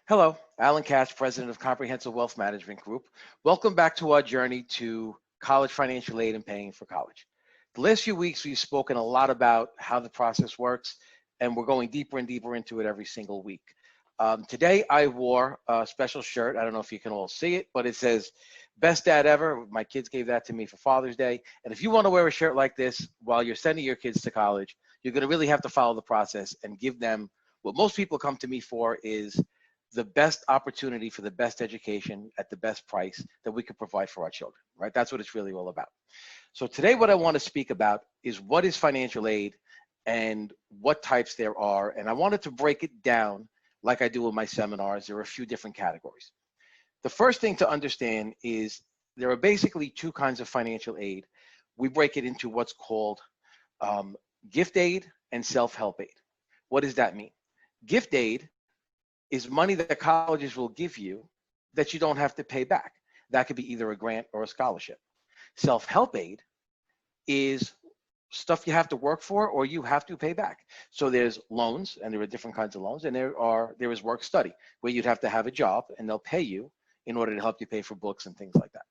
Hello, Alan Katz, President of Comprehensive Wealth Management Group. Welcome back to our journey to college financial aid and paying for college. The last few weeks, we've spoken a lot about how the process works, and we're going deeper and deeper into it every single week. Today, I wore a special shirt. I don't know if you can all see it, but it says, Best Dad Ever. My kids gave that to me for Father's Day. And if you want to wear a shirt like this while you're sending your kids to college, you're going to really have to follow the process and give them what most people come to me for is the best opportunity for the best education at the best price that we could provide for our children, right? That's what it's really all about. So today what I want to speak about is what is financial aid and what types there are. And I wanted to break it down like I do in my seminars. There are a few different categories. The first thing to understand is there are basically two kinds of financial aid. We break it into what's called gift aid and self-help aid. What does that mean? Gift aid is money that colleges will give you that you don't have to pay back. That could be either a grant or a scholarship. Self-help aid is stuff you have to work for or you have to pay back. So there's loans, and there are different kinds of loans, and there is work study, where you'd have to have a job and they'll pay you in order to help you pay for books and things like that.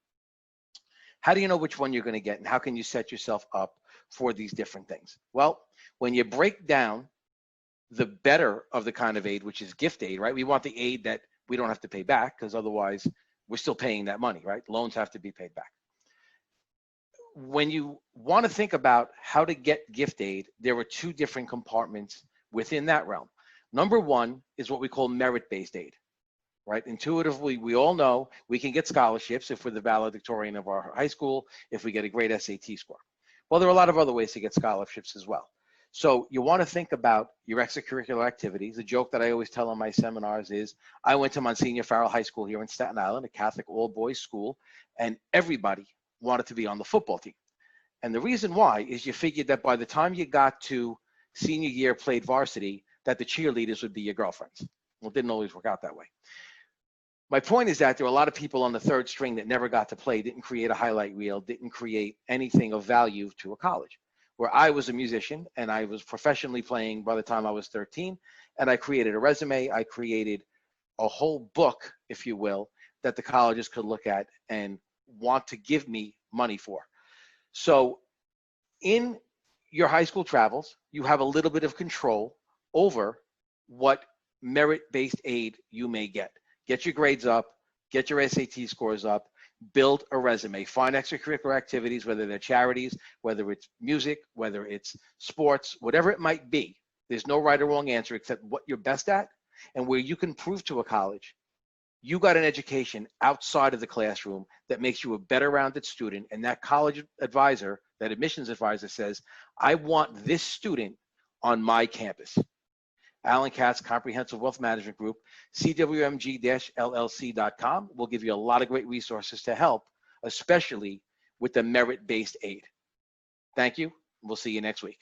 How do you know which one you're going to get, and how can you set yourself up for these different things? Well, when you break down the better of the kind of aid, which is gift aid, right? We want the aid that we don't have to pay back, because otherwise we're still paying that money, right? Loans have to be paid back. When you want to think about how to get gift aid, there are two different compartments within that realm. Number one is what we call merit-based aid, right? Intuitively, we all know we can get scholarships if we're the valedictorian of our high school, if we get a great SAT score. Well, there are a lot of other ways to get scholarships as well. So you want to think about your extracurricular activities. The joke that I always tell in my seminars is, I went to Monsignor Farrell High School here in Staten Island, a Catholic all-boys school, and everybody wanted to be on the football team. And the reason why is you figured that by the time you got to senior year, played varsity, that the cheerleaders would be your girlfriends. Well, it didn't always work out that way. My point is that there are a lot of people on the third string that never got to play, didn't create a highlight reel, didn't create anything of value to a college. Where I was a musician and I was professionally playing by the time I was 13, and I created a resume, I created a whole book, if you will, that the colleges could look at and want to give me money for. So in your high school travels, you have a little bit of control over what merit-based aid you may get. Get your grades up, get your SAT scores up, build a resume, find extracurricular activities, whether they're charities, whether it's music, whether it's sports, whatever it might be. There's no right or wrong answer except what you're best at, and where you can prove to a college you got an education outside of the classroom that makes you a better rounded student, and that college advisor, that admissions advisor says, I want this student on my campus. Alan Katz, Comprehensive Wealth Management Group, CWMG-LLC.com will give you a lot of great resources to help, especially with the merit-based aid. Thank you. We'll see you next week.